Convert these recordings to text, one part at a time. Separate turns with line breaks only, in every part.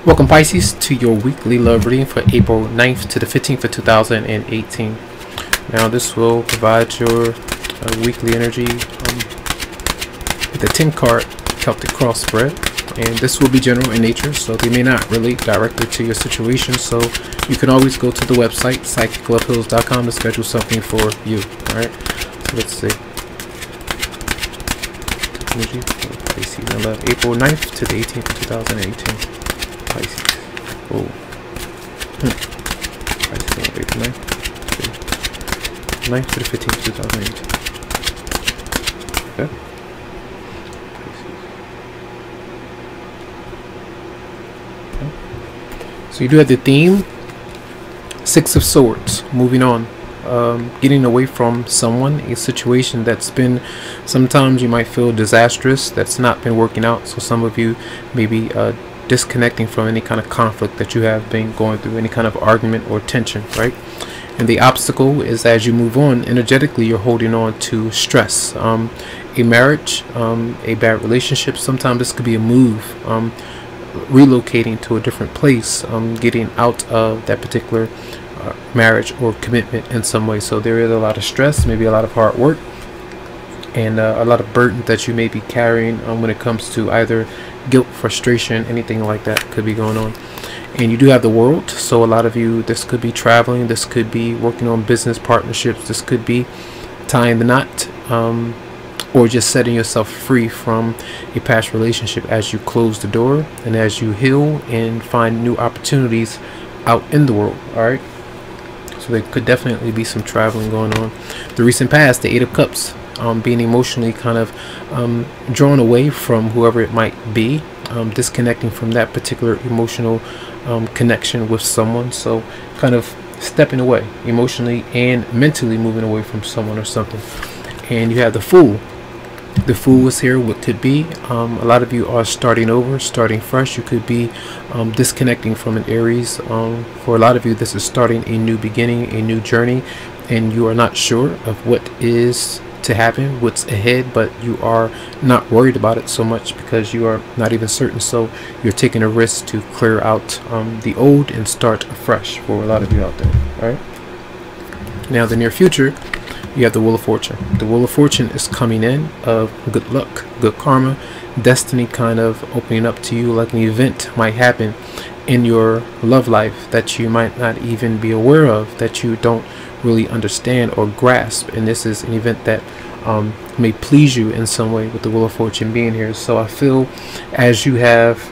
Welcome Pisces to your weekly love reading for April 9th to the 15th of 2018. Now this will provide your weekly energy with a 10 card Celtic cross spread, and this will be general in nature, so they may not relate directly to your situation, so you can always go to the website Psychicloveheals.com to schedule something for you. Alright, so let's see. Energy for Pisces and love, April 9th to the 18th of 2018. Pisces. Oh. Pisces on April 9th to the 15th, 2018. Okay. So you do have the theme, Six of Swords, moving on. Getting away from someone, a situation that's been, sometimes you might feel disastrous, that's not been working out. So some of you maybe disconnecting from any kind of conflict that you have been going through, any kind of argument or tension, right? And the obstacle is, as you move on energetically, you're holding on to stress, a marriage, a bad relationship. Sometimes this could be a move, relocating to a different place, getting out of that particular marriage or commitment in some way. So there is a lot of stress, maybe a lot of hard work, and a lot of burden that you may be carrying when it comes to either guilt, frustration, anything like that could be going on. And you do have the World, so a lot of you, this could be traveling, this could be working on business partnerships, this could be tying the knot, or just setting yourself free from a past relationship as you close the door and as you heal and find new opportunities out in the world. All right, so there could definitely be some traveling going on. The recent past, the Eight of Cups, being emotionally kind of drawn away from whoever it might be, disconnecting from that particular emotional connection with someone. So kind of stepping away emotionally and mentally, moving away from someone or something. And you have the Fool. The Fool is here. What could be, a lot of you are starting over, starting fresh. You could be disconnecting from an Aries. For a lot of you, this is starting a new beginning, a new journey, and you are not sure of what is to happen, what's ahead, but you are not worried about it so much because you are not even certain. So you're taking a risk to clear out the old and start afresh for a lot of you out there. All right, now the near future, you have the Wheel of Fortune. The Wheel of Fortune is coming in of good luck, good karma, destiny kind of opening up to you, like an event might happen in your love life that you might not even be aware of, that you don't really understand or grasp. And this is an event that may please you in some way with the Wheel of Fortune being here. So I feel as you have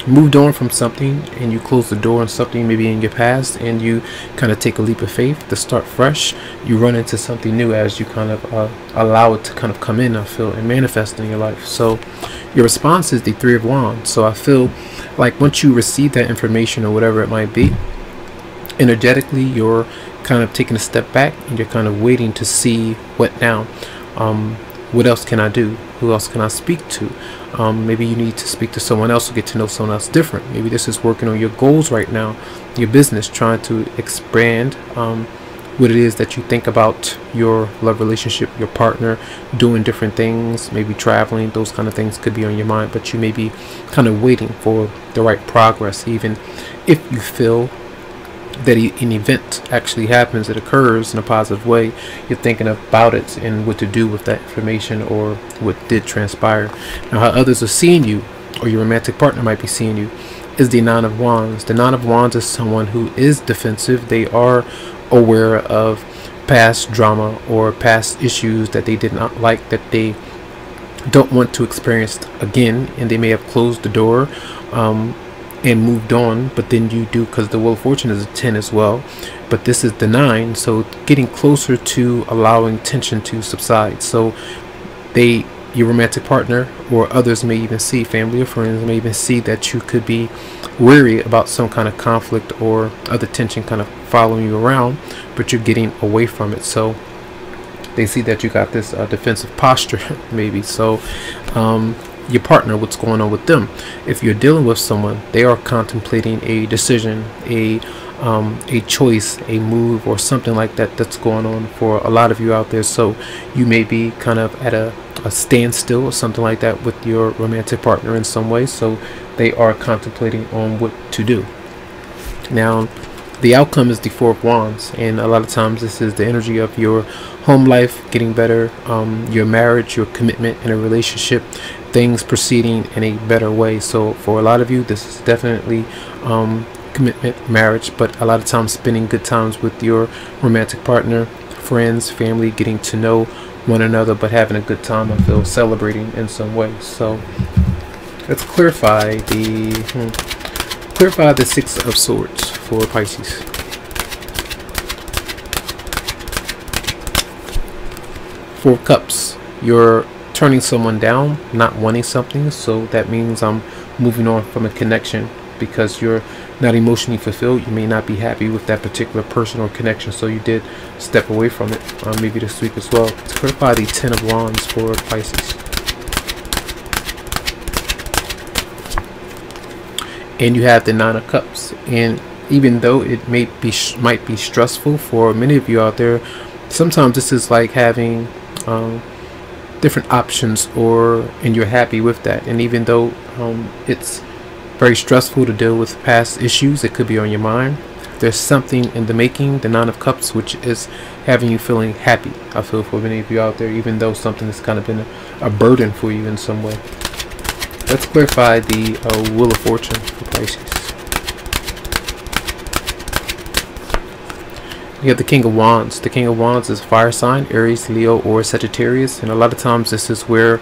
moved on from something and you close the door on something maybe in your past, and you kind of take a leap of faith to start fresh, you run into something new as you kind of allow it to kind of come in, I feel, and manifest in your life. So your response is the Three of Wands. So I feel like once you receive that information or whatever it might be, energetically you're kind of taking a step back and you're kind of waiting to see what now. What else can I do? Who else can I speak to? Maybe you need to speak to someone else or get to know someone else different. Maybe this is working on your goals right now, your business, trying to expand what it is that you think about your love relationship, your partner, doing different things, maybe traveling. Those kind of things could be on your mind, but you may be kind of waiting for the right progress. Even if you feel that an event actually happens, it occurs in a positive way, you're thinking about it and what to do with that information or what did transpire. Now, how others are seeing you, or your romantic partner might be seeing you, is the Nine of Wands. The Nine of Wands is someone who is defensive. They are aware of past drama or past issues that they did not like, that they don't want to experience again, and they may have closed the door and moved on. But then you do, because the Wheel of Fortune is a 10 as well, but this is the 9, so getting closer to allowing tension to subside. So your romantic partner or others may even see, family or friends may even see that you could be worried about some kind of conflict or other tension kind of following you around, but you're getting away from it. So they see that you got this defensive posture maybe. So your partner, what's going on with them? If you're dealing with someone, they are contemplating a decision, a choice, a move, or something like that that's going on for a lot of you out there. So you may be kind of at a standstill or something like that with your romantic partner in some way. So they are contemplating on what to do. Now, the outcome is the Four of Wands, and a lot of times this is the energy of your home life getting better, your marriage, your commitment in a relationship, things proceeding in a better way. So for a lot of you, this is definitely commitment, marriage, but a lot of times spending good times with your romantic partner, friends, family, getting to know one another, but having a good time, I feel, celebrating in some way. So let's clarify the Six of Swords for Pisces. Four of Cups. You're turning someone down, not wanting something, so that means I'm moving on from a connection because you're not emotionally fulfilled. You may not be happy with that particular person or connection, so you did step away from it, maybe this week as well. Let's clarify the Ten of Wands for Pisces. And you have the Nine of Cups, and even though it might be stressful for many of you out there, sometimes this is like having different options, and you're happy with that. And even though it's very stressful to deal with past issues, it could be on your mind, there's something in the making, the Nine of Cups, which is having you feeling happy. I feel for many of you out there, even though something has kind of been a burden for you in some way. Let's clarify the Wheel of Fortune for Pisces. You have the King of Wands. The King of Wands is fire sign, Aries, Leo, or Sagittarius. And a lot of times this is where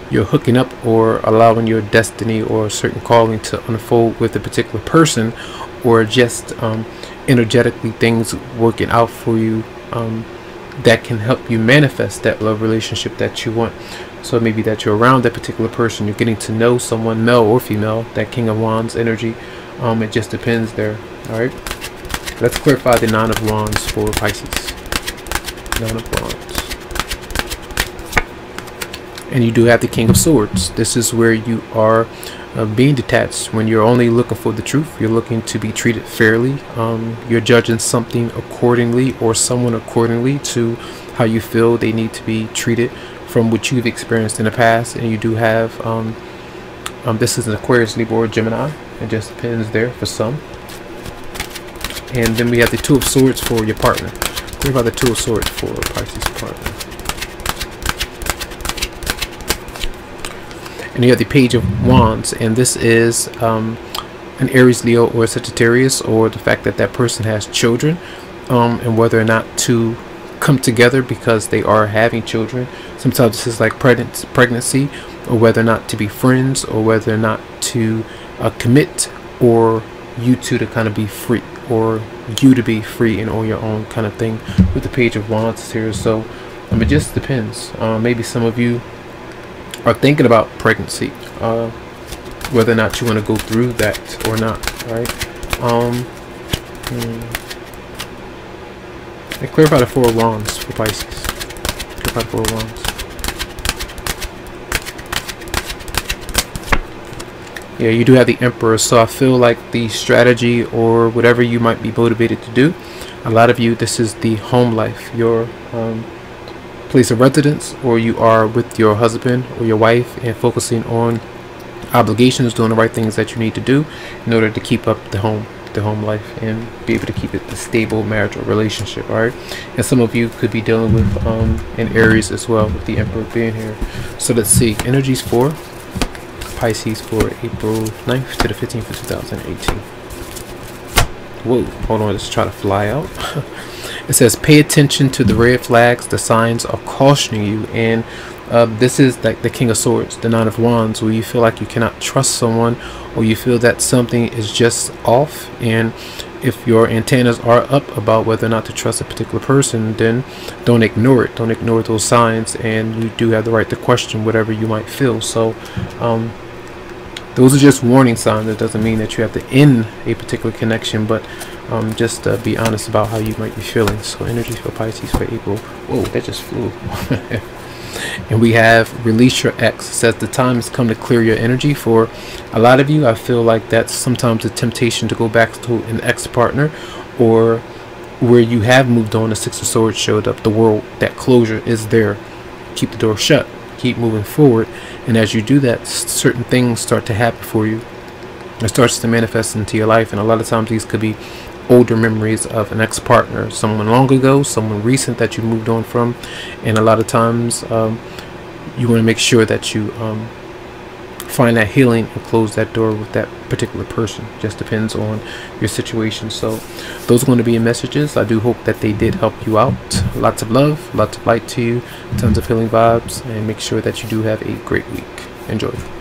you're hooking up or allowing your destiny or a certain calling to unfold with a particular person, or just energetically things working out for you that can help you manifest that love relationship that you want. So maybe that you're around that particular person, you're getting to know someone, male or female, that King of Wands energy. It just depends there. All right, let's clarify the Nine of Wands for Pisces. Nine of Wands. And you do have the King of Swords. This is where you are being detached. When you're only looking for the truth, you're looking to be treated fairly. You're judging something accordingly, or someone accordingly to how you feel they need to be treated from what you've experienced in the past. And you do have this is an Aquarius, Libra, or Gemini. It just depends there for some. And then we have the Two of Swords for your partner. What about the Two of Swords for Pisces partner? And you have the Page of Wands, and this is an Aries, Leo, or Sagittarius, or the fact that that person has children, and whether or not to come together because they are having children. Sometimes this is like pregnancy, or whether or not to be friends, or whether or not to commit, or you two to kind of be free, or you to be free and on your own kind of thing with the Page of Wands here. So it just depends. Maybe some of you are thinking about pregnancy, whether or not you want to go through that or not. All right. And clarify the Four of Wands for Pisces. Clarify the Four of Wands. Yeah, you do have the Emperor, so I feel like the strategy or whatever you might be motivated to do, a lot of you, this is the home life, your place of residence, or you are with your husband or your wife and focusing on obligations, doing the right things that you need to do in order to keep up the home life and be able to keep it a stable marriage or relationship. All right, and some of you could be dealing with an Aries as well, with the Emperor being here. So let's see energies for Pisces for April 9th to the 15th of 2018. Whoa, hold on, let's try to fly out. It says pay attention to the red flags, the signs are cautioning you. And this is like the King of Swords, the Nine of Wands, where you feel like you cannot trust someone, or you feel that something is just off. And if your antennas are up about whether or not to trust a particular person, then don't ignore it. Don't ignore those signs, and you do have the right to question whatever you might feel. So those are just warning signs. It doesn't mean that you have to end a particular connection, but just be honest about how you might be feeling. So energies for Pisces for April. Whoa, that just flew. And we have release your ex. It says the time has come to clear your energy. For a lot of you, I feel like that's sometimes a temptation to go back to an ex-partner, or where you have moved on. The Six of Swords showed up. The world, that closure is there. Keep the door shut. Keep moving forward. And as you do that, certain things start to happen for you. it starts to manifest into your life. And a lot of times these could be older memories of an ex-partner, someone long ago, someone recent that you moved on from. And a lot of times you want to make sure that you find that healing and close that door with that particular person. Just depends on your situation. So those are going to be your messages. I do hope that they did help you out. Lots of love, lots of light to you, tons of healing vibes, and make sure that you do have a great week. Enjoy.